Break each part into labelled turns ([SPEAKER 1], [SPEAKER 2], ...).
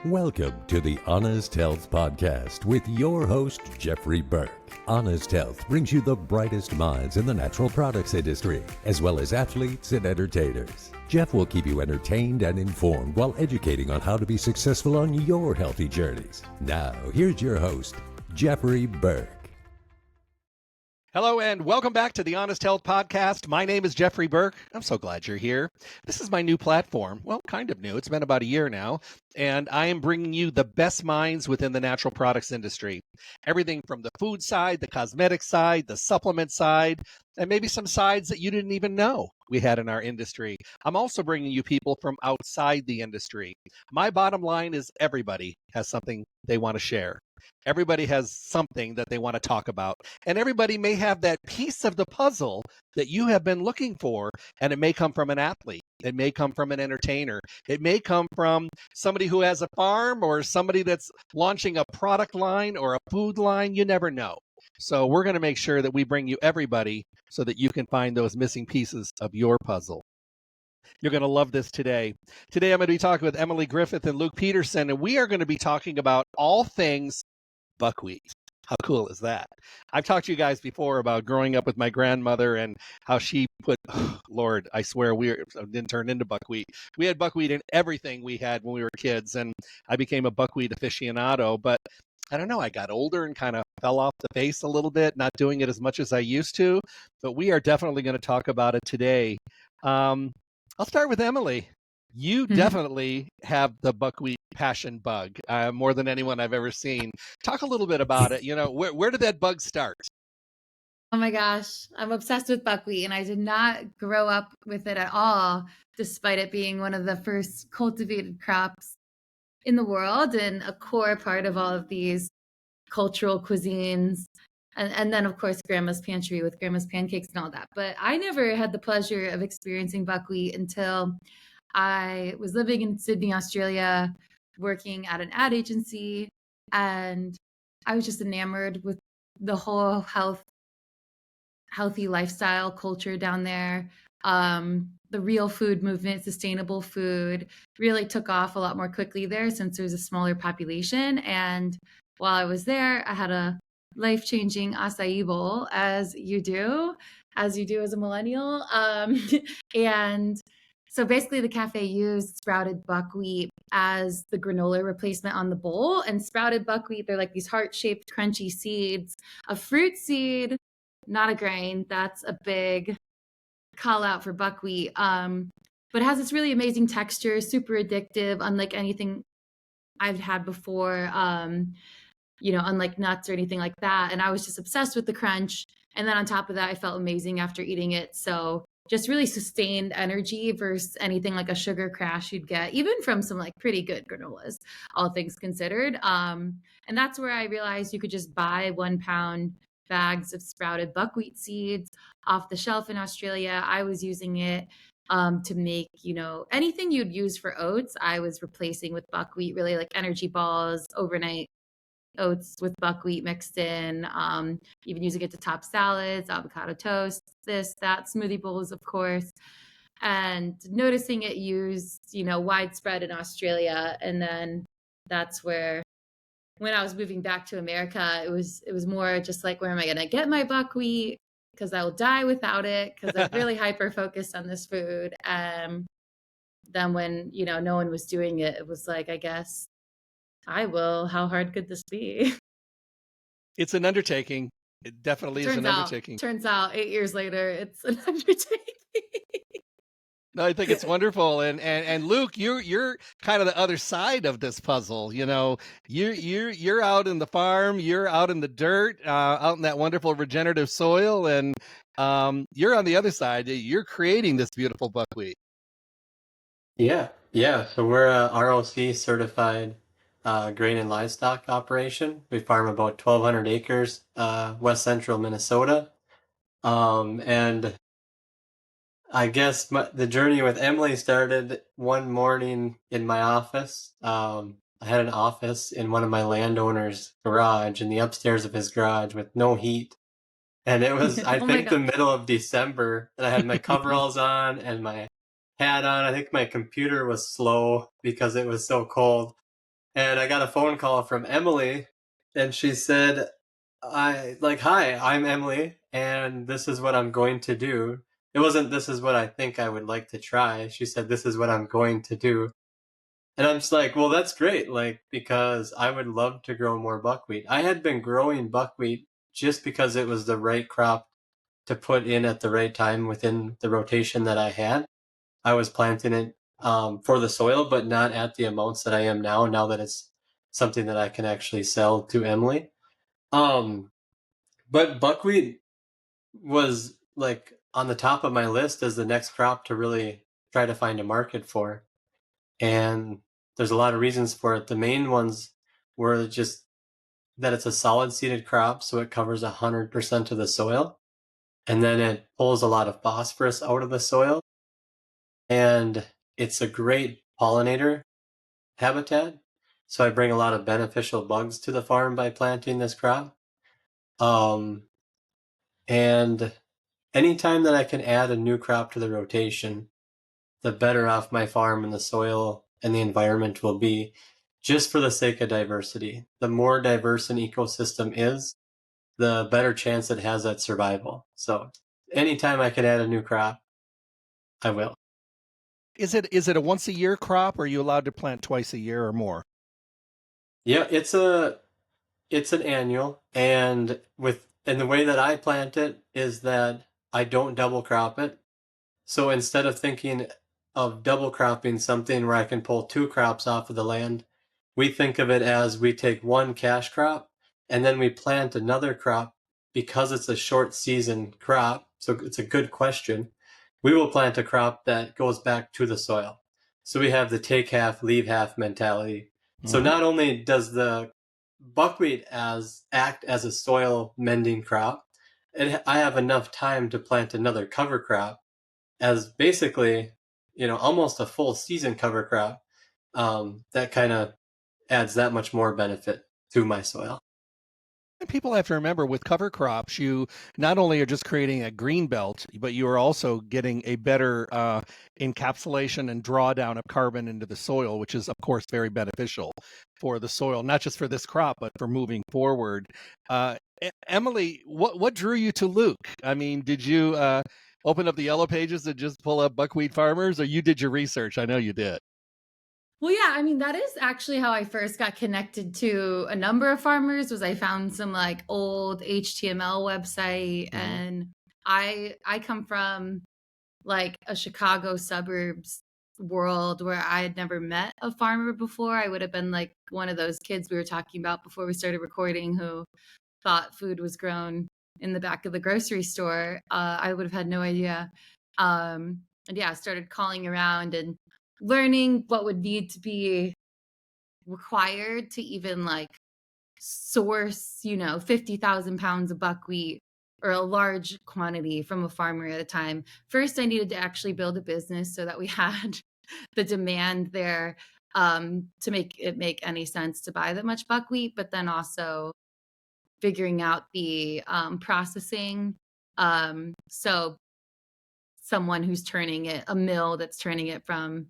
[SPEAKER 1] Welcome to the Honest Health Podcast with your host, Jeffrey Burke. Honest Health brings you the brightest minds in the natural products industry, as well as athletes and entertainers. Jeff will keep you entertained and informed while educating on how to be successful on your healthy journeys. Now, here's your host, Jeffrey Burke.
[SPEAKER 2] Hello and welcome back to the Honest Health Podcast. My name is Jeffrey Burke. I'm so glad you're here. This is my new platform. Well, kind of new. It's been about a year now. And I am bringing you the best minds within the natural products industry. Everything from the food side, the cosmetic side, the supplement side, and maybe some sides that you didn't even know we had in our industry. I'm also bringing you people from outside the industry. My bottom line is everybody has something they want to share. Everybody has something that they want to talk about. And everybody may have that piece of the puzzle that you have been looking for. And it may come from an athlete. It may come from an entertainer. It may come from somebody who has a farm or somebody that's launching a product line or a food line. You never know. So we're going to make sure that we bring you everybody so that you can find those missing pieces of your puzzle. You're going to love this today. Today, I'm going to be talking with Emily Griffith and Luke Peterson, and we are going to be talking about all things buckwheat. How cool is that? I've talked to you guys before about growing up with my grandmother and how she put, Lord, I swear we didn't turn into buckwheat. We had buckwheat in everything we had when we were kids, and I became a buckwheat aficionado, but I don't know, I got older and kind of fell off the face a little bit, not doing it as much as I used to, but we are definitely going to talk about it today. I'll start with Emily. You definitely have the buckwheat passion bug, more than anyone I've ever seen. Talk a little bit about it. You know, where did that bug start?
[SPEAKER 3] Oh my gosh, I'm obsessed with buckwheat, and I did not grow up with it at all, despite it being one of the first cultivated crops in the world and a core part of all of these cultural cuisines. And then, of course, Grandma's Pantry with Grandma's pancakes and all that. But I never had the pleasure of experiencing buckwheat until I was living in Sydney, Australia, working at an ad agency. And I was just enamored with the whole healthy lifestyle culture down there. The real food movement, sustainable food, really took off a lot more quickly there since there was a smaller population. And while I was there, I had a life-changing acai bowl, as you do as a millennial. And so basically the cafe used sprouted buckwheat as the granola replacement on the bowl. And sprouted buckwheat, they're like these heart-shaped crunchy seeds, a fruit seed, not a grain. That's a big call out for buckwheat. But it has this really amazing texture, super addictive, unlike anything I've had before, unlike nuts or anything like that. And I was just obsessed with the crunch. And then on top of that, I felt amazing after eating it. So just really sustained energy versus anything like a sugar crash you'd get, even from some like pretty good granolas, all things considered. And that's where I realized you could just buy 1 pound bags of sprouted buckwheat seeds off the shelf in Australia. I was using it to make, anything you'd use for oats. I was replacing with buckwheat, really like energy balls, overnight oats with buckwheat mixed in, even using it to top salads, avocado toast, this, that, smoothie bowls, of course. And noticing it used, widespread in Australia. And then that's where, when I was moving back to America, it was more just like, where am I going to get my buckwheat? Because I will die without it, because I'm really hyper focused on this food. Then when, no one was doing it, it was like, I guess I will. How hard could this be?
[SPEAKER 2] It's an undertaking. It definitely is an undertaking.
[SPEAKER 3] Turns out 8 years later, it's an undertaking.
[SPEAKER 2] No, I think it's wonderful. And Luke, you're kind of the other side of this puzzle. You're out in the farm, you're out in the dirt, out in that wonderful regenerative soil, and you're on the other side. You're creating this beautiful buckwheat.
[SPEAKER 4] Yeah. So we're a ROC certified grain and livestock operation. We farm about 1,200 acres, west central Minnesota. And I guess the journey with Emily started one morning in my office. I had an office in one of my landowner's garage, in the upstairs of his garage with no heat. And it was, I think, the middle of December, and I had my coveralls on and my hat on. I think my computer was slow because it was so cold. And I got a phone call from Emily, and she said, hi, I'm Emily, and this is what I'm going to do. It wasn't, this is what I think I would like to try. She said, this is what I'm going to do. And I'm just like, well, that's great, like, because I would love to grow more buckwheat. I had been growing buckwheat just because it was the right crop to put in at the right time within the rotation that I had. I was planting it for the soil, but not at the amounts that I am now that it's something that I can actually sell to Emily. But buckwheat was like on the top of my list as the next crop to really try to find a market for. And there's a lot of reasons for it. The main ones were just that it's a solid seeded crop, so it covers 100% of the soil. And then it pulls a lot of phosphorus out of the soil. And it's a great pollinator habitat. So I bring a lot of beneficial bugs to the farm by planting this crop. And anytime that I can add a new crop to the rotation, the better off my farm and the soil and the environment will be, just for the sake of diversity. The more diverse an ecosystem is, the better chance it has at survival. So anytime I can add a new crop, I will.
[SPEAKER 2] Is it a once a year crop, or are you allowed to plant twice a year or more?
[SPEAKER 4] Yeah, it's an annual, and the way that I plant it is that I don't double crop it. So instead of thinking of double cropping something where I can pull two crops off of the land, we think of it as we take one cash crop and then we plant another crop because it's a short season crop. So it's a good question. We will plant a crop that goes back to the soil. So we have the take half, leave half mentality. So not only does the buckwheat act as a soil mending crop, I have enough time to plant another cover crop as basically, almost a full season cover crop. That kind of adds that much more benefit to my soil.
[SPEAKER 2] And people have to remember, with cover crops, you not only are just creating a green belt, but you are also getting a better encapsulation and drawdown of carbon into the soil, which is, of course, very beneficial for the soil, not just for this crop, but for moving forward. Emily, what drew you to Luke? I mean, did you open up the yellow pages and just pull up buckwheat farmers, or you did your research? I know you did.
[SPEAKER 3] Well, yeah, I mean, that is actually how I first got connected to a number of farmers. Was I found some like old HTML website, and I come from like a Chicago suburbs world where I had never met a farmer before. I would have been like one of those kids we were talking about before we started recording who thought food was grown in the back of the grocery store. I would have had no idea. And yeah, I started calling around and learning what would need to be required to even like source, 50,000 pounds of buckwheat or a large quantity from a farmer at a time. First, I needed to actually build a business so that we had the demand there to make it make any sense to buy that much buckwheat, but then also figuring out the processing. So someone who's turning it, a mill that's turning it from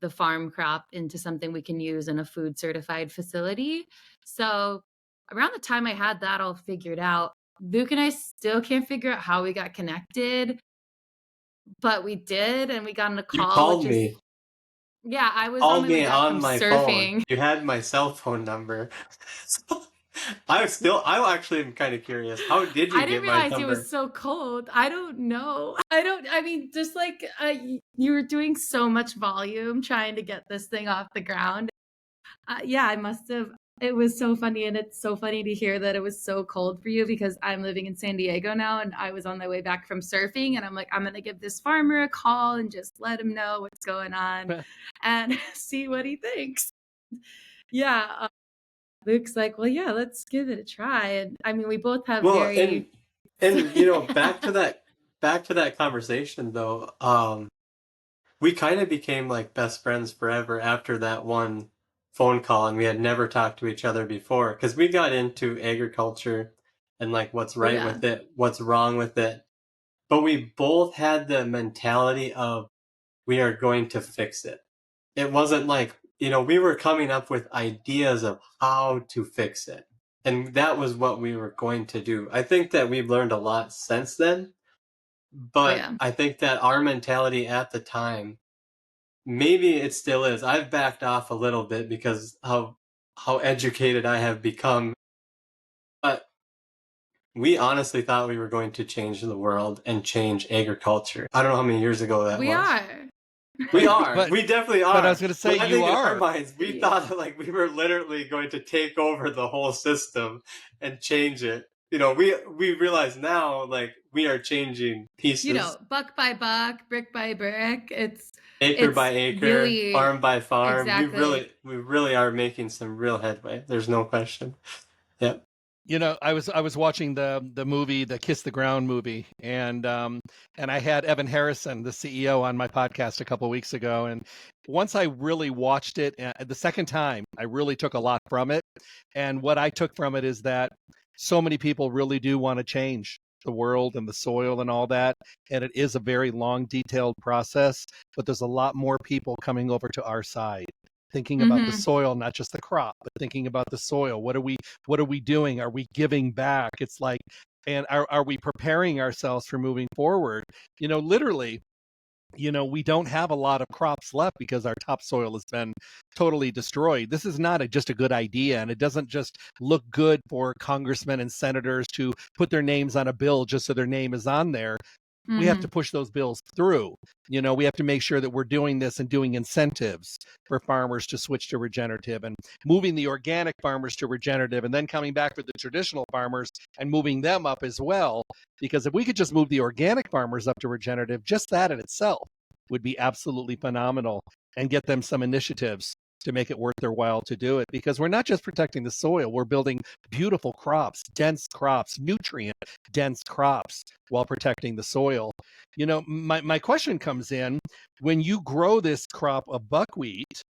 [SPEAKER 3] the farm crop into something we can use in a food certified facility. So around the time I had that all figured out, Luke and I still can't figure out how we got connected, but we did, and we got on a
[SPEAKER 4] You
[SPEAKER 3] call.
[SPEAKER 4] called me.
[SPEAKER 3] Yeah, I was on
[SPEAKER 4] Called
[SPEAKER 3] my way
[SPEAKER 4] me
[SPEAKER 3] back
[SPEAKER 4] on
[SPEAKER 3] from
[SPEAKER 4] my
[SPEAKER 3] surfing.
[SPEAKER 4] phone. You had my cell phone number. I actually am kind of curious. How did you
[SPEAKER 3] I didn't
[SPEAKER 4] get my
[SPEAKER 3] realize it
[SPEAKER 4] number?
[SPEAKER 3] was so cold. I don't know. I mean, just like you were doing so much volume trying to get this thing off the ground. Yeah, I must have. It was so funny. And it's so funny to hear that it was so cold for you because I'm living in San Diego now and I was on my way back from surfing. And I'm like, I'm going to give this farmer a call and just let him know what's going on and see what he thinks. Yeah. Luke's like, well, yeah, let's give it a try. And I mean, we both have
[SPEAKER 4] Well,
[SPEAKER 3] very.
[SPEAKER 4] and back to that conversation though. We kind of became like best friends forever after that one phone call, and we had never talked to each other before because we got into agriculture and like what's right
[SPEAKER 3] Yeah.
[SPEAKER 4] with it, what's wrong with it. But we both had the mentality of we are going to fix it. It wasn't like we were coming up with ideas of how to fix it. And that was what we were going to do. I think that we've learned a lot since then, but
[SPEAKER 3] yeah.
[SPEAKER 4] I think that our mentality at the time, maybe it still is. I've backed off a little bit because how educated I have become. But we honestly thought we were going to change the world and change agriculture. I don't know how many years ago that
[SPEAKER 3] We
[SPEAKER 4] was.
[SPEAKER 3] are.
[SPEAKER 4] We are.
[SPEAKER 2] But
[SPEAKER 4] We definitely are.
[SPEAKER 2] but I was going to say
[SPEAKER 4] But I
[SPEAKER 2] you
[SPEAKER 4] think in our
[SPEAKER 2] are.
[SPEAKER 4] minds, we thought that, like, we were literally going to take over the whole system and change it. We realize now, like, we are changing pieces,
[SPEAKER 3] Buck by buck, brick by brick.
[SPEAKER 4] acre by
[SPEAKER 3] It's
[SPEAKER 4] acre,
[SPEAKER 3] really
[SPEAKER 4] farm by farm.
[SPEAKER 3] exactly.
[SPEAKER 4] We really are making some real headway. There's no question. Yep.
[SPEAKER 2] I was watching the movie, the Kiss the Ground movie, and I had Evan Harrison, the CEO, on my podcast a couple of weeks ago. And once I really watched it, the second time, I really took a lot from it. And what I took from it is that so many people really do want to change the world and the soil and all that. And it is a very long, detailed process, but there's a lot more people coming over to our side, thinking about the
[SPEAKER 3] Mm-hmm.
[SPEAKER 2] soil, not just the crop, but thinking about the soil. What are we doing? Are we giving back? It's like, and are we preparing ourselves for moving forward? Literally, we don't have a lot of crops left because our topsoil has been totally destroyed. This is not just a good idea, and it doesn't just look good for congressmen and senators to put their names on a bill just so their name is on there. We have
[SPEAKER 3] Mm-hmm.
[SPEAKER 2] to push those bills through. We have to make sure that we're doing this and doing incentives for farmers to switch to regenerative, and moving the organic farmers to regenerative, and then coming back for the traditional farmers and moving them up as well. Because if we could just move the organic farmers up to regenerative, just that in itself would be absolutely phenomenal, and get them some initiatives to make it worth their while to do it. Because we're not just protecting the soil, we're building beautiful crops, dense crops, nutrient dense crops, while protecting the soil. My question comes in: when you grow this crop of buckwheat,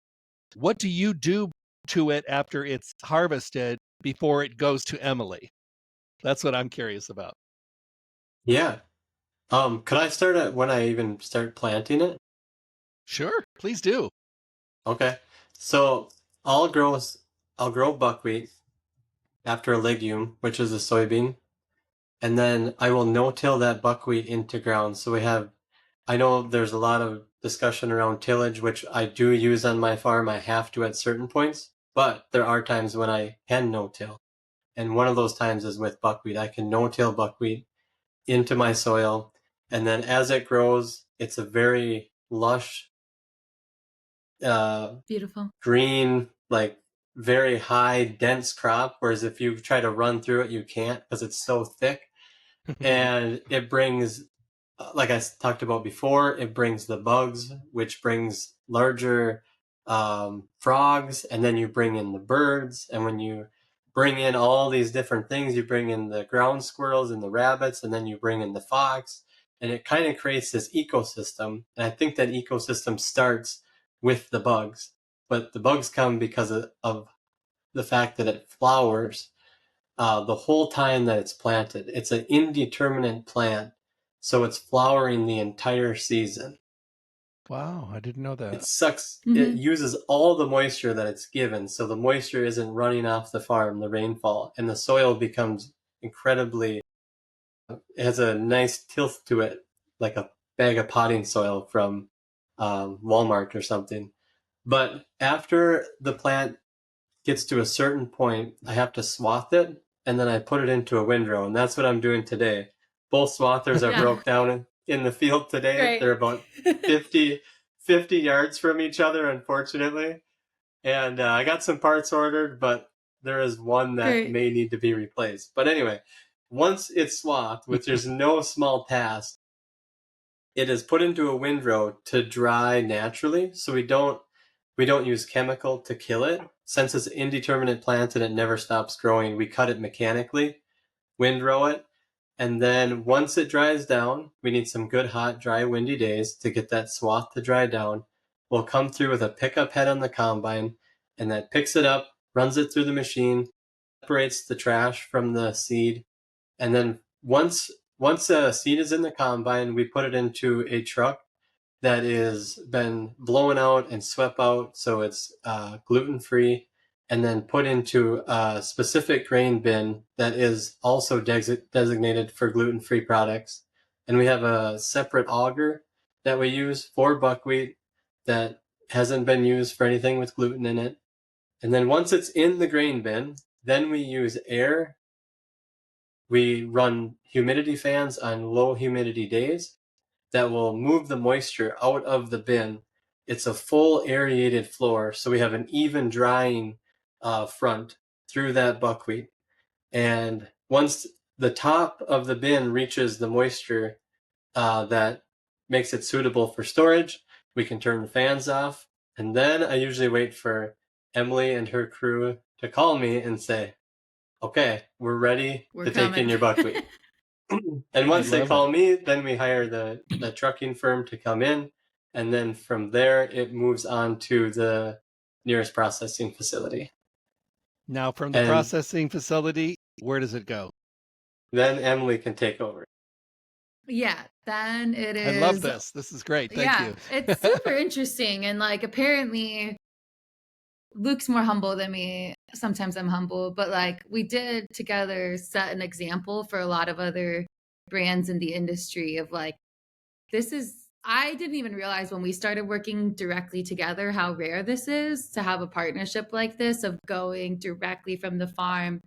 [SPEAKER 2] what do you do to it after it's harvested before it goes to Emily? That's what I'm curious about.
[SPEAKER 4] Yeah. Could I start at when I even start planting it?
[SPEAKER 2] Sure, please do.
[SPEAKER 4] Okay. So I'll grow I'll grow buckwheat after a legume, which is a soybean, and then I will no-till that buckwheat into ground. So I know there's a lot of discussion around tillage, which I do use on my farm. I have to at certain points, but there are times when I can no-till. And one of those times is with buckwheat. I can no-till buckwheat into my soil, and then as it grows, it's a very lush,
[SPEAKER 3] Beautiful.
[SPEAKER 4] green, like very high, dense crop. Whereas if you try to run through it, you can't because it's so thick. And it brings, like I talked about before, it brings the bugs, which brings larger frogs, and then you bring in the birds. And when you bring in all these different things, you bring in the ground squirrels and the rabbits, and then you bring in the fox, and it kind of creates this ecosystem. And I think that ecosystem starts with the bugs, but the bugs come because of the fact that it flowers the whole time that it's planted. It's an indeterminate plant, so it's flowering the entire season.
[SPEAKER 2] Wow, I didn't know
[SPEAKER 4] It
[SPEAKER 2] that.
[SPEAKER 4] sucks. It
[SPEAKER 3] Mm-hmm.
[SPEAKER 4] uses all the moisture that it's given, so the moisture isn't running off the farm, the rainfall, and the soil becomes incredibly, it has a nice tilth to it, like a bag of potting soil from Walmart or something. But after the plant gets to a certain point, I have to swath it, and then I put it into a windrow, and that's what I'm doing today. Both swathers are
[SPEAKER 3] Yeah.
[SPEAKER 4] broke down in the field today.
[SPEAKER 3] Great.
[SPEAKER 4] They're about 50 yards from each other, unfortunately. And I got some parts ordered, but there is one that
[SPEAKER 3] Great.
[SPEAKER 4] may need to be replaced. But anyway, once it's swathed, which is no small task, it is put into a windrow to dry naturally. So we don't use chemical to kill it. Since it's an indeterminate plant and it never stops growing, we cut it mechanically, windrow it, and then once it dries down, we need some good, hot, dry, windy days to get that swath to dry down. We'll come through with a pickup head on the combine, and that picks it up, runs it through the machine, separates the trash from the seed, and then once a seed is in the combine, we put it into a truck, that is been blown out and swept out, so it's gluten-free, and then put into a specific grain bin that is also designated for gluten-free products. And we have a separate auger that we use for buckwheat that hasn't been used for anything with gluten in it. And then once it's in the grain bin, then we use air. We run humidity fans on low humidity days that will move the moisture out of the bin. It's a full aerated floor, so we have an even drying front through that buckwheat. And once the top of the bin reaches the moisture that makes it suitable for storage, we can turn the fans off. And then I usually wait for Emily and her crew to call me and say, okay, we're ready
[SPEAKER 3] We're
[SPEAKER 4] to take in
[SPEAKER 3] coming.
[SPEAKER 4] your buckwheat. And once they
[SPEAKER 2] love
[SPEAKER 4] call
[SPEAKER 2] it.
[SPEAKER 4] me, then we hire the trucking firm to come in. And then from there, it moves on to the nearest processing facility.
[SPEAKER 2] Now, from the
[SPEAKER 4] And
[SPEAKER 2] processing facility, where does it go?
[SPEAKER 4] then Emily can take over.
[SPEAKER 3] Yeah, then it
[SPEAKER 2] I love
[SPEAKER 3] is.
[SPEAKER 2] this. This is great. Thank
[SPEAKER 3] Yeah,
[SPEAKER 2] you.
[SPEAKER 3] it's super interesting. And like, apparently, Luke's more humble than me. Sometimes I'm humble, but like, we did together set an example for a lot of other brands in the industry of like, this is, I didn't even realize when we started working directly together how rare this is to have a partnership like this of going directly from the farm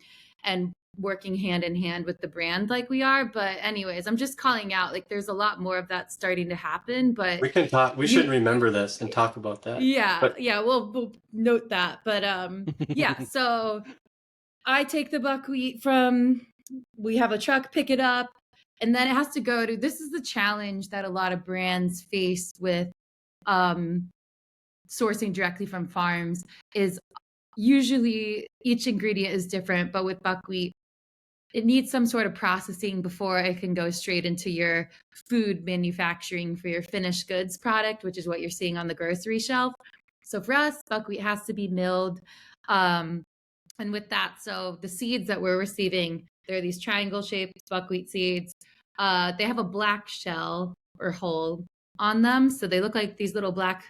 [SPEAKER 3] and working hand in hand with the brand like we are. But anyways, I'm just calling out, like, there's a lot more of that starting to happen, but
[SPEAKER 4] We can talk. We should remember this and talk about that.
[SPEAKER 3] yeah,
[SPEAKER 4] But
[SPEAKER 3] we'll note that. But yeah, so I take the buckwheat from, we have a truck pick it up, and then it has to go to, this is the challenge that a lot of brands face with sourcing directly from farms, is usually each ingredient is different, but with buckwheat, it needs some sort of processing before it can go straight into your food manufacturing for your finished goods product, which is what you're seeing on the grocery shelf. So for us, buckwheat has to be milled. And with that, so the seeds that we're receiving, they're these triangle shaped buckwheat seeds. They have a black shell or hull on them. So they look like these little black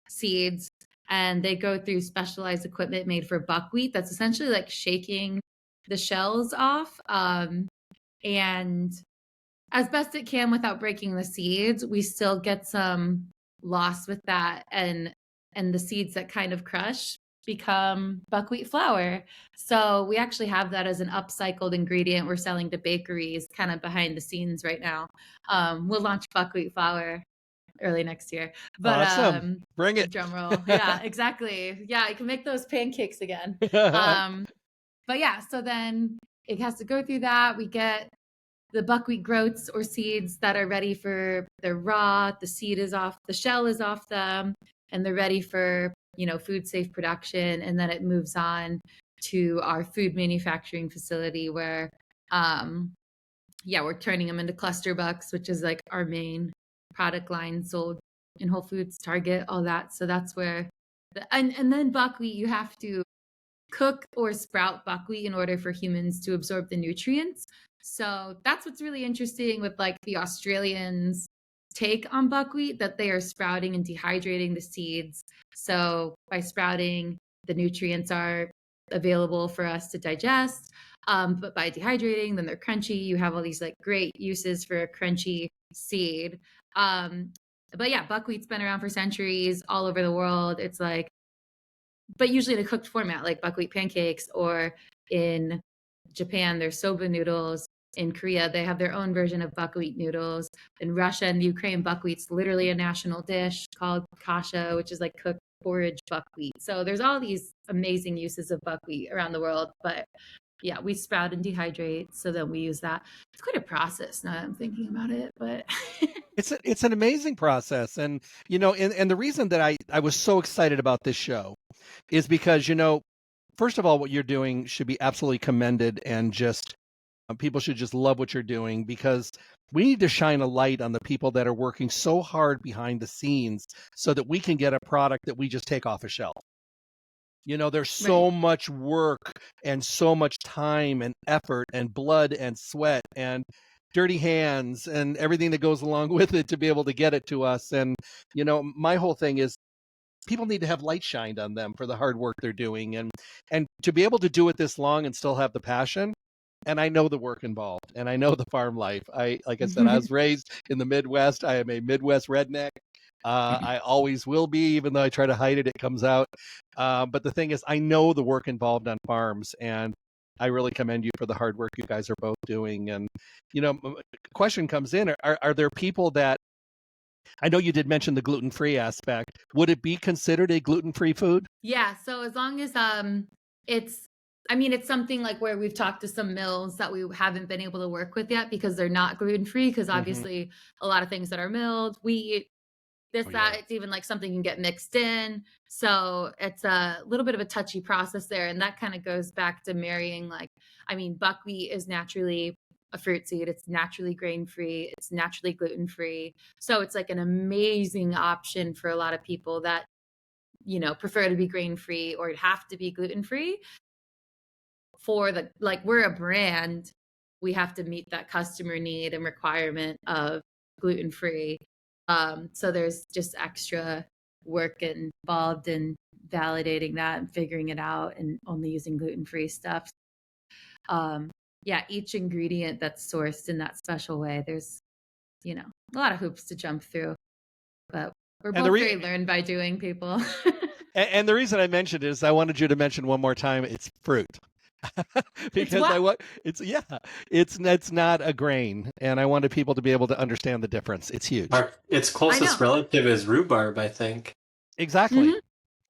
[SPEAKER 3] seeds, and they go through specialized equipment made for buckwheat that's essentially like shaking the shells off. And as best it can without breaking the seeds, we still get some loss with that. And the seeds that kind of crush become buckwheat flour. So we actually have that as an upcycled ingredient we're selling to bakeries kind of behind the scenes right now. We'll launch buckwheat flour early next year. But
[SPEAKER 2] Awesome. Bring it.
[SPEAKER 3] drum roll. Yeah, exactly. Yeah, I can make those pancakes again. But yeah, so then it has to go through that. We get the buckwheat groats or seeds that are ready for, they're raw, the seed is off, the shell is off them, and they're ready for, food safe production. And then it moves on to our food manufacturing facility where, we're turning them into cluster bucks, which is like our main product line sold in Whole Foods, Target, all that. So that's where, and then buckwheat, you have to cook or sprout buckwheat in order for humans to absorb the nutrients. So that's what's really interesting with like the Australians' take on buckwheat, that they are sprouting and dehydrating the seeds. So by sprouting, the nutrients are available for us to digest. But by dehydrating, then they're crunchy. You have all these like great uses for a crunchy seed. But yeah, buckwheat's been around for centuries all over the world. It's like, but usually in a cooked format, like buckwheat pancakes, or in Japan, there's soba noodles. In Korea, they have their own version of buckwheat noodles. In Russia and Ukraine, buckwheat's literally a national dish called kasha, which is like cooked porridge buckwheat. So there's all these amazing uses of buckwheat around the world. But yeah, we sprout and dehydrate, so then we use that. It's quite a process now that I'm thinking about it, but
[SPEAKER 2] It's an amazing process. And, and the reason that I was so excited about this show is because, first of all, what you're doing should be absolutely commended, and just people should just love what you're doing, because we need to shine a light on the people that are working so hard behind the scenes so that we can get a product that we just take off a shelf. There's so much work and so much time and effort and blood and sweat. And dirty hands and everything that goes along with it to be able to get it to us. And, my whole thing is people need to have light shined on them for the hard work they're doing, and to be able to do it this long and still have the passion. And I know the work involved, and I know the farm life. Like I said, I was raised in the Midwest. I am a Midwest redneck. I always will be, even though I try to hide it, it comes out. But the thing is, I know the work involved on farms, and I really commend you for the hard work you guys are both doing. And, question comes in, are there people that, I know you did mention the gluten-free aspect. Would it be considered a gluten-free food?
[SPEAKER 3] Yeah. So as long as it's something like where we've talked to some mills that we haven't been able to work with yet because they're not gluten-free, because obviously a lot of things that are milled, wheat, this, that, it's even like something can get mixed in. So it's a little bit of a touchy process there. And that kind of goes back to marrying, buckwheat is naturally a fruit seed. It's naturally grain-free. It's naturally gluten-free. So it's like an amazing option for a lot of people that, prefer to be grain-free or have to be gluten-free. We're a brand, we have to meet that customer need and requirement of gluten-free. So there's just extra work involved in validating that and figuring it out and only using gluten-free stuff. Each ingredient that's sourced in that special way, there's, a lot of hoops to jump through, but we're both very learned by doing, people.
[SPEAKER 2] And the reason I mentioned it is I wanted you to mention one more time, it's fruit. Because it's not a grain, and I wanted people to be able to understand the difference. It's huge.
[SPEAKER 4] Its closest relative is rhubarb, I think.
[SPEAKER 2] Exactly.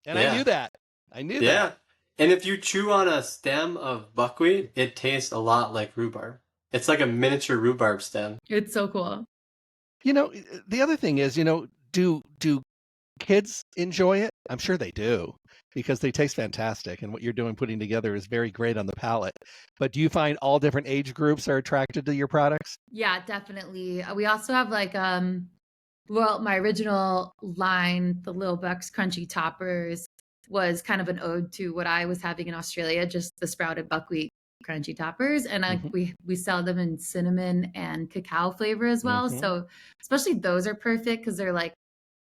[SPEAKER 2] And I knew that.
[SPEAKER 4] Yeah. And if you chew on a stem of buckwheat, it tastes a lot like rhubarb. It's like a miniature rhubarb stem.
[SPEAKER 3] It's so cool.
[SPEAKER 2] The other thing is, do kids enjoy it? I'm sure they do, because they taste fantastic, and what you're doing putting together is very great on the palate. But do you find all different age groups are attracted to your products?
[SPEAKER 3] Yeah, definitely. We also have my original line, the Little Bucks Crunchy Toppers, was kind of an ode to what I was having in Australia, just the sprouted buckwheat crunchy toppers. And we sell them in cinnamon and cacao flavor as well. So especially those are perfect because they're like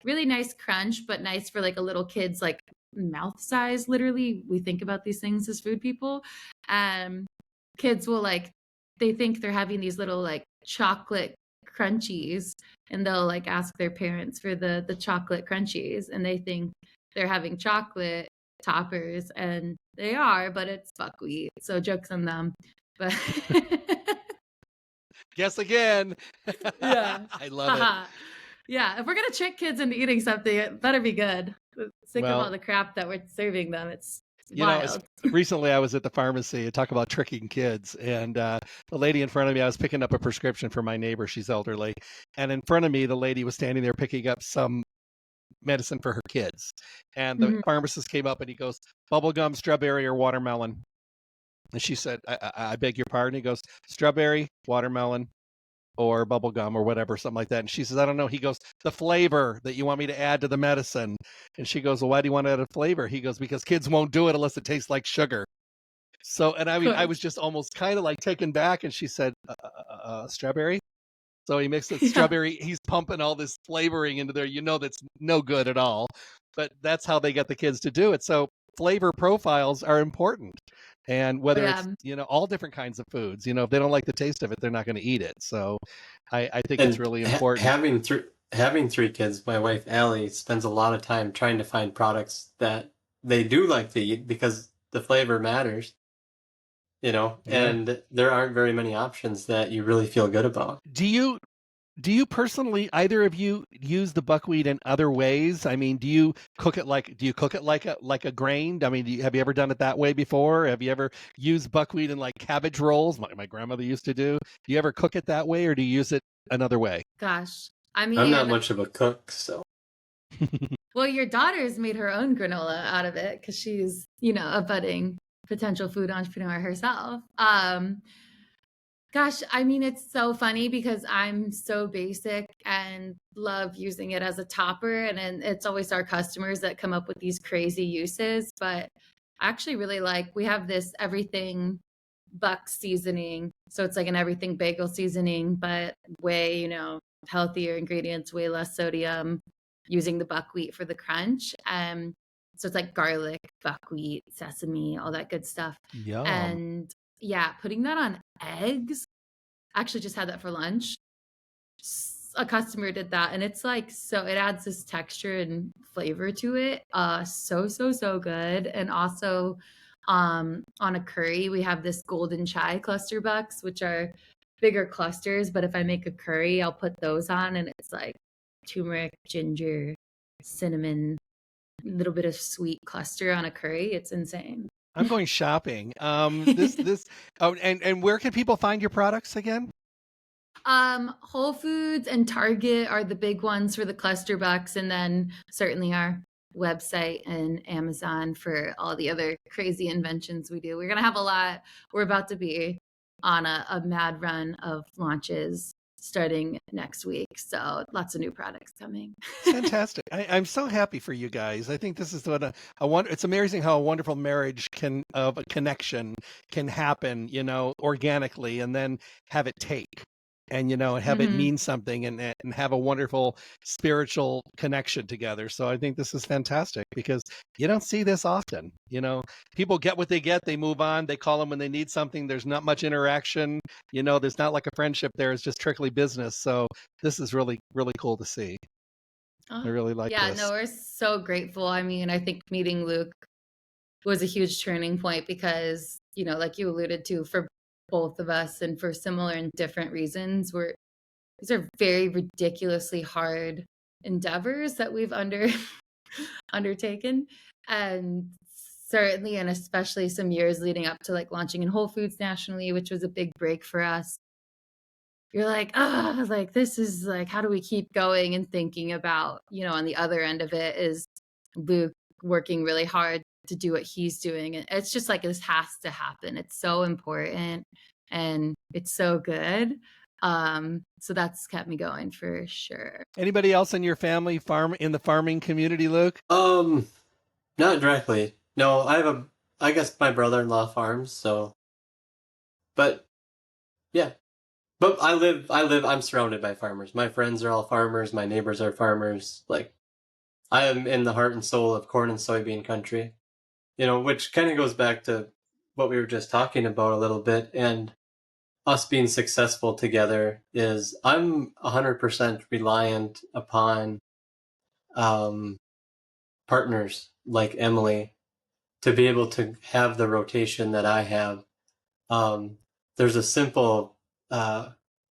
[SPEAKER 3] really nice crunch, but nice for like a little kid's like mouth size. Literally, we think about these things as food people. Kids will they think they're having these little like chocolate crunchies, and they'll like ask their parents for the chocolate crunchies, and they think they're having chocolate toppers, and they are, but it's buckwheat. So jokes on them. But
[SPEAKER 2] guess again.
[SPEAKER 3] Yeah.
[SPEAKER 2] I love it.
[SPEAKER 3] Yeah, if we're gonna trick kids into eating something, it better be good. Sick of all the crap that we're serving them. It's wild.
[SPEAKER 2] Recently I was at the pharmacy, talk about tricking kids, and the lady in front of me, I was picking up a prescription for my neighbor. She's elderly, and in front of me, the lady was standing there picking up some medicine for her kids, and the pharmacist came up and he goes, bubblegum, strawberry, or watermelon? And she said, I beg your pardon. He goes, strawberry, watermelon, or bubblegum, or whatever, something like that. And she says, I don't know. He goes, the flavor that you want me to add to the medicine. And she goes, well, why do you want to add a flavor? He goes, because kids won't do it unless it tastes like sugar. So, and I mean, I was just almost kind of like taken back, and she said, strawberry? So he mixed the strawberry. He's pumping all this flavoring into there. That's no good at all. But that's how they get the kids to do it. So flavor profiles are important. And whether it's, all different kinds of foods, if they don't like the taste of it, they're not going to eat it. So I think it's really important.
[SPEAKER 4] Having three kids, my wife, Allie, spends a lot of time trying to find products that they do like to eat because the flavor matters. And there aren't very many options that you really feel good about.
[SPEAKER 2] Do you personally, either of you, use the buckwheat in other ways? I mean, do you cook it like a grain? I mean, have you ever done it that way before? Have you ever used buckwheat in like cabbage rolls? My grandmother used to do. Do you ever cook it that way, or do you use it another way?
[SPEAKER 3] Gosh, I mean,
[SPEAKER 4] I'm not much of a cook, so.
[SPEAKER 3] Well, your daughter's made her own granola out of it because she's, a budding potential food entrepreneur herself. Gosh, I mean, it's so funny because I'm so basic and love using it as a topper. And then it's always our customers that come up with these crazy uses. But I actually really we have this everything buck seasoning. So it's like an everything bagel seasoning, but way, healthier ingredients, way less sodium, using the buckwheat for the crunch. So it's like garlic, buckwheat, sesame, all that good stuff.
[SPEAKER 2] Yum.
[SPEAKER 3] And yeah, putting that on eggs. Actually just had that for lunch. A customer did that, and it's like, so it adds this texture and flavor to it. So good. And also on a curry, we have this golden chai cluster bucks, which are bigger clusters, but if I make a curry, I'll put those on, and it's like turmeric, ginger, cinnamon, a little bit of sweet cluster on a curry. It's insane.
[SPEAKER 2] I'm going shopping. And where can people find your products again?
[SPEAKER 3] Whole Foods and Target are the big ones for the cluster bucks, and then certainly our website and Amazon for all the other crazy inventions we do. We're gonna have a lot. We're about to be on a mad run of launches starting next week, so lots of new products coming.
[SPEAKER 2] Fantastic. I'm so happy for you guys. I think this is what it's amazing how a wonderful marriage of a connection can happen, organically, and then have it take. And have it mean something, and have a wonderful spiritual connection together. So I think this is fantastic, because you don't see this often. People get what they get, they move on, they call them when they need something. There's not much interaction. There's not like a friendship there. It's just strictly business. So this is really, really cool to see. I really like this.
[SPEAKER 3] Yeah, no, we're so grateful. I mean, I think meeting Luke was a huge turning point, because, like you alluded to, for both of us, and for similar and different reasons, these are very ridiculously hard endeavors that we've undertaken, and certainly, and especially some years leading up to like launching in Whole Foods nationally, which was a big break for us. You're like, like, this is like, how do we keep going? And thinking about, on the other end of it is Luke working really hard to do what he's doing. And it's just like, this has to happen. It's so important, and it's so good. So that's kept me going for sure.
[SPEAKER 2] Anybody else in your family in the farming community, Luke?
[SPEAKER 4] Not directly. No, I guess my brother-in-law farms, so, but yeah. But I'm surrounded by farmers. My friends are all farmers. My neighbors are farmers. Like, I am in the heart and soul of corn and soybean country, which kind of goes back to what we were just talking about a little bit. And us being successful together is, I'm 100% reliant upon partners like Emily to be able to have the rotation that I have. There's a simple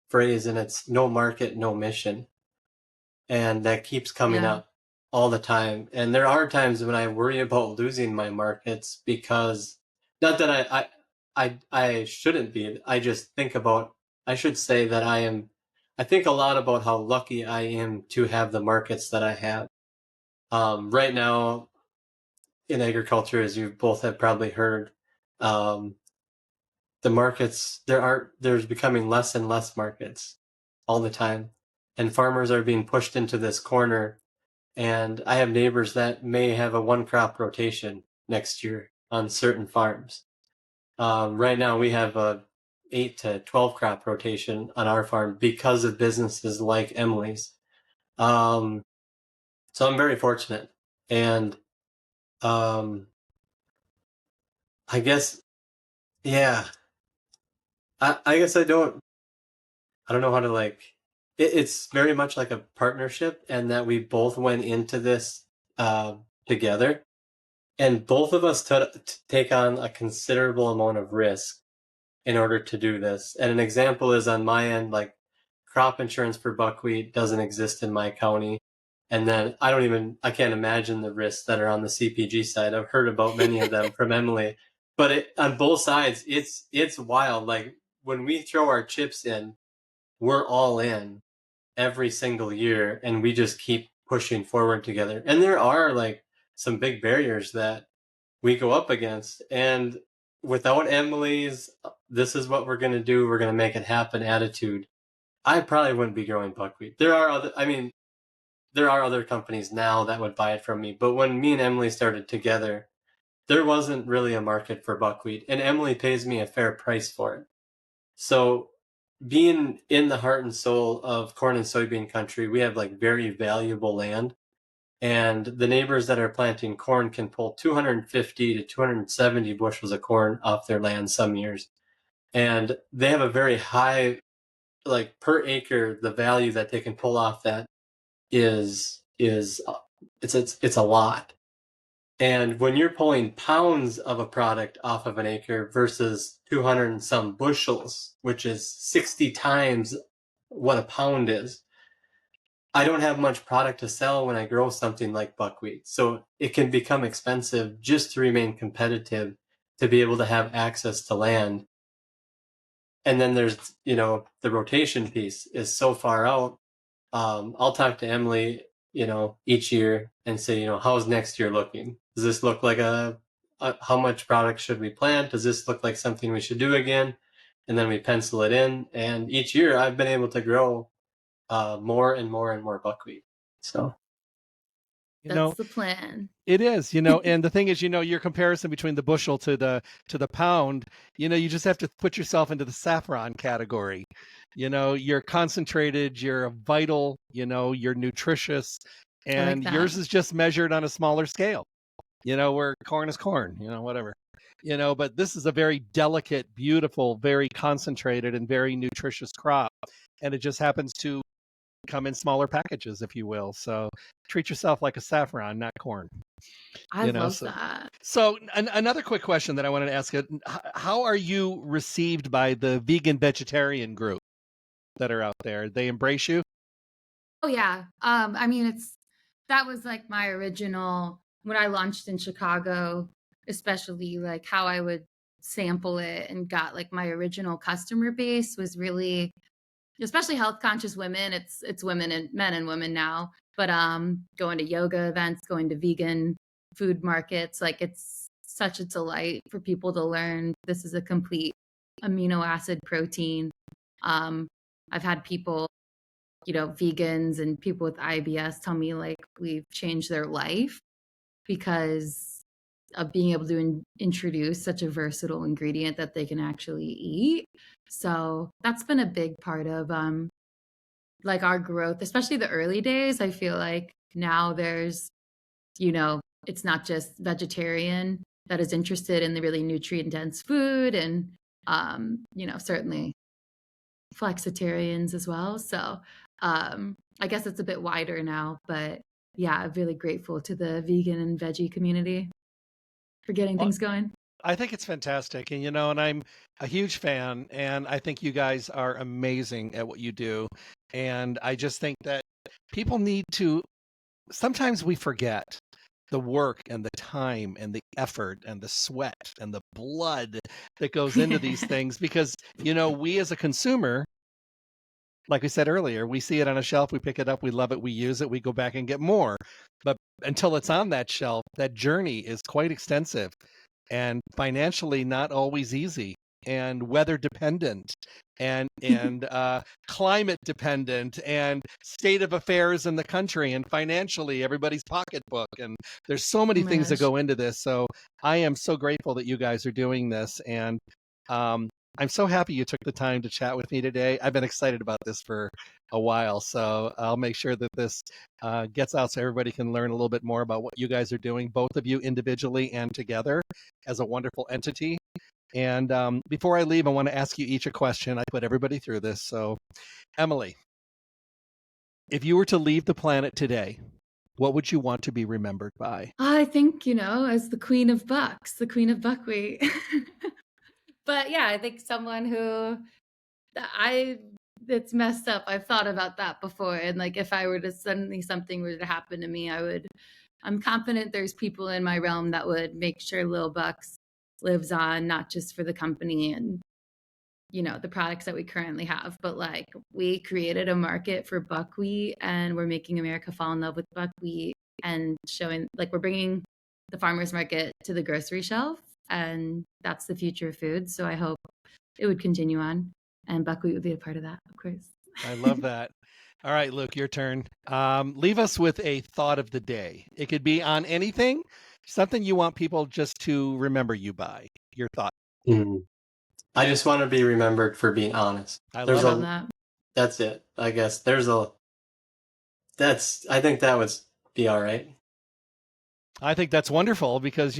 [SPEAKER 4] phrase, and it's no market, no mission. And that keeps coming up all the time. And there are times when I worry about losing my markets, because, not that I shouldn't be, I just think about, I should say that I think a lot about how lucky I am to have the markets that I have. Right now in agriculture, as you both have probably heard, the markets, there's becoming less and less markets all the time, and farmers are being pushed into this corner. And I have neighbors that may have a one crop rotation next year on certain farms. Right now we have a 8 to 12 crop rotation on our farm because of businesses like Emily's. So I'm very fortunate. And I guess, yeah, I guess I don't know how to, like, it's very much like a partnership, and that we both went into this together. And both of us take on a considerable amount of risk in order to do this. And an example is, on my end, like, crop insurance for buckwheat doesn't exist in my county. And then I can't imagine the risks that are on the CPG side. I've heard about many of them from Emily. But on both sides, it's wild. Like, when we throw our chips in, we're all in every single year, and we just keep pushing forward together. And there are, like, some big barriers that we go up against. And without Emily's, this is what we're going to do, we're going to make it happen attitude, I probably wouldn't be growing buckwheat. There are other companies now that would buy it from me. But when me and Emily started together, there wasn't really a market for buckwheat, and Emily pays me a fair price for it. So being in the heart and soul of corn and soybean country, we have like very valuable land. And the neighbors that are planting corn can pull 250 to 270 bushels of corn off their land some years. And they have a very high, like per acre, the value that they can pull off that is it's a lot. And when you're pulling pounds of a product off of an acre versus 200 and some bushels, which is 60 times what a pound is, I don't have much product to sell when I grow something like buckwheat. So it can become expensive just to remain competitive, to be able to have access to land. And then there's, the rotation piece is so far out. I'll talk to Emily, each year and say, how's next year looking? Does this look like how much product should we plant? Does this look like something we should do again? And then we pencil it in. And each year I've been able to grow more and more and more buckwheat. So
[SPEAKER 3] That's the plan.
[SPEAKER 2] It is, and the thing is, your comparison between the bushel to the pound, you just have to put yourself into the saffron category. You're concentrated, you're vital, you're nutritious, and yours is just measured on a smaller scale. Where corn is corn, whatever. But this is a very delicate, beautiful, very concentrated, and very nutritious crop, and it just happens to come in smaller packages, if you will. So treat yourself like a saffron, not corn.
[SPEAKER 3] I love that.
[SPEAKER 2] So another quick question that I wanted to ask you: how are you received by the vegan vegetarian group that are out there? They embrace you?
[SPEAKER 3] Oh yeah. I mean, that was like my original when I launched in Chicago, especially like how I would sample it and got like my original customer base was really, especially health conscious women. It's women and men and women now, but going to yoga events, going to vegan food markets, like it's such a delight for people to learn this is a complete amino acid protein. I've had people, vegans and people with IBS tell me like we've changed their life because of being able to introduce such a versatile ingredient that they can actually eat. So that's been a big part of like our growth, especially the early days. I feel like now there's, it's not just vegetarian that is interested in the really nutrient dense food and, certainly flexitarians as well. So I guess it's a bit wider now, but yeah, I'm really grateful to the vegan and veggie community for getting things going.
[SPEAKER 2] I think it's fantastic. And, and I'm a huge fan, and I think you guys are amazing at what you do. And I just think that people need to, sometimes we forget the work and the time and the effort and the sweat and the blood that goes into these things because, we as a consumer, like we said earlier, we see it on a shelf, we pick it up, we love it, we use it, we go back and get more. But until it's on that shelf, that journey is quite extensive and financially not always easy and weather dependent and climate dependent and state of affairs in the country and financially everybody's pocketbook. And there's so many things that go into this. So I am so grateful that you guys are doing this. And I'm so happy you took the time to chat with me today. I've been excited about this for a while, so I'll make sure that this gets out so everybody can learn a little bit more about what you guys are doing, both of you individually and together as a wonderful entity. And before I leave, I want to ask you each a question. I put everybody through this. So, Emily, if you were to leave the planet today, what would you want to be remembered by?
[SPEAKER 3] I think, as the queen of bucks, the queen of buckwheat. But yeah, I think someone who it's messed up. I've thought about that before. And like, if I were to suddenly something were to happen to me, I'm confident there's people in my realm that would make sure Lil Bucks lives on, not just for the company and, the products that we currently have, but like we created a market for buckwheat and we're making America fall in love with buckwheat and showing like we're bringing the farmer's market to the grocery shelf. And that's the future of food. So I hope it would continue on and buckwheat would be a part of that, of course.
[SPEAKER 2] I love that. All right, Luke, your turn. Leave us with a thought of the day. It could be on anything. Something you want people just to remember you by. Your thought.
[SPEAKER 4] Mhm. I just want to be remembered for being honest.
[SPEAKER 2] I
[SPEAKER 4] There's
[SPEAKER 2] love
[SPEAKER 3] Love
[SPEAKER 2] it.
[SPEAKER 3] that.
[SPEAKER 4] That's it. I guess I think that would be all right.
[SPEAKER 2] I think that's wonderful because,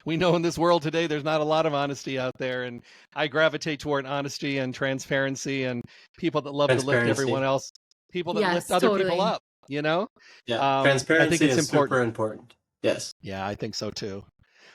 [SPEAKER 2] we know in this world today there's not a lot of honesty out there. And I gravitate toward honesty and transparency and people that love to lift everyone
[SPEAKER 4] Transparency.
[SPEAKER 2] else, people that lift
[SPEAKER 3] Yes,
[SPEAKER 2] other people
[SPEAKER 3] totally.
[SPEAKER 2] up, you know?
[SPEAKER 4] Yeah.
[SPEAKER 2] I think
[SPEAKER 4] Transparency
[SPEAKER 2] it's
[SPEAKER 4] is
[SPEAKER 2] important.
[SPEAKER 4] super important. Yes.
[SPEAKER 2] Yeah, I think so too.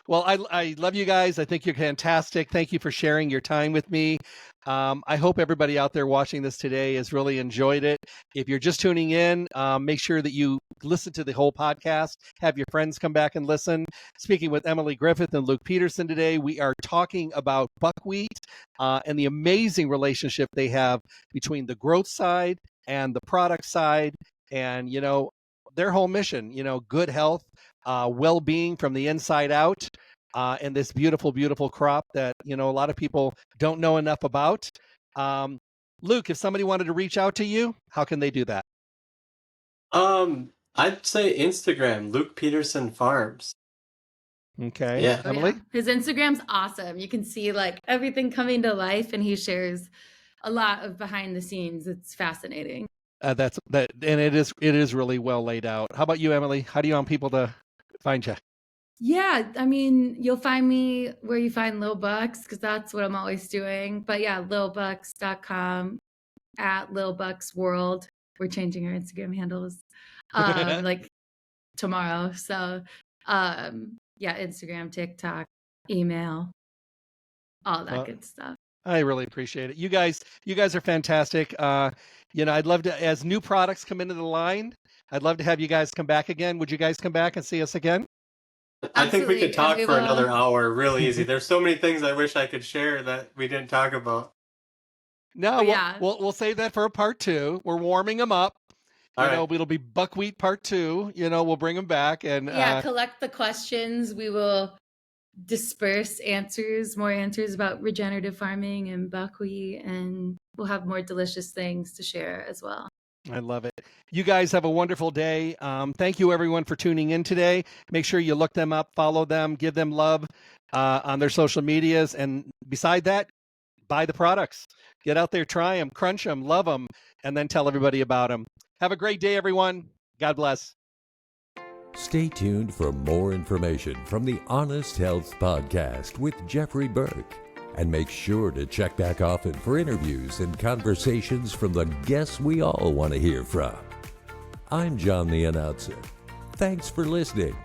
[SPEAKER 2] Well, I love you guys. I think you're fantastic. Thank you for sharing your time with me. I hope everybody out there watching this today has really enjoyed it. If you're just tuning in, make sure that you listen to the whole podcast. Have your friends come back and listen. Speaking with Emily Griffith and Luke Peterson today, we are talking about buckwheat and the amazing relationship they have between the growth side and the product side. And, their whole mission, good health, well-being from the inside out, and this beautiful, beautiful crop that, a lot of people don't know enough about. Luke, if somebody wanted to reach out to you, how can they do that?
[SPEAKER 4] I'd say Instagram, Luke Peterson Farms.
[SPEAKER 2] Okay.
[SPEAKER 4] Yeah.
[SPEAKER 3] Oh
[SPEAKER 2] Emily?
[SPEAKER 3] yeah, his Instagram's awesome. You can see like everything coming to life, and he shares a lot of behind the scenes. It's fascinating.
[SPEAKER 2] And it is really well laid out. How about you, Emily? How do you want people to find you?
[SPEAKER 3] Yeah, I mean, you'll find me where you find Lil Bucks because that's what I'm always doing. But yeah, lilbucks.com at Lil Bucks World. We're changing our Instagram handles like tomorrow. So yeah, Instagram, TikTok, email, all that good stuff.
[SPEAKER 2] I really appreciate it. You guys are fantastic. I'd love to, as new products come into the line, I'd love to have you guys come back again. Would you guys come back and see us again?
[SPEAKER 4] I think we could
[SPEAKER 3] Absolutely,
[SPEAKER 4] talk
[SPEAKER 3] and we
[SPEAKER 4] for
[SPEAKER 3] will.
[SPEAKER 4] another hour real easy. There's so many things I wish I could share that we didn't talk about.
[SPEAKER 2] No,
[SPEAKER 3] Oh, yeah.
[SPEAKER 2] we'll save that for a part 2. We're warming them up.
[SPEAKER 4] All right.
[SPEAKER 2] It'll be buckwheat part 2. We'll bring them back and
[SPEAKER 3] Yeah, collect the questions. We will disperse more answers about regenerative farming and buckwheat, and we'll have more delicious things to share as well.
[SPEAKER 2] I love it. You guys have a wonderful day. Thank you, everyone, for tuning in today. Make sure you look them up, follow them, give them love on their social medias. And beside that, buy the products. Get out there, try them, crunch them, love them, and then tell everybody about them. Have a great day, everyone. God bless.
[SPEAKER 1] Stay tuned for more information from the Honest Health Podcast with Jeffrey Burke. And make sure to check back often for interviews and conversations from the guests we all want to hear from. I'm John the Announcer. Thanks for listening.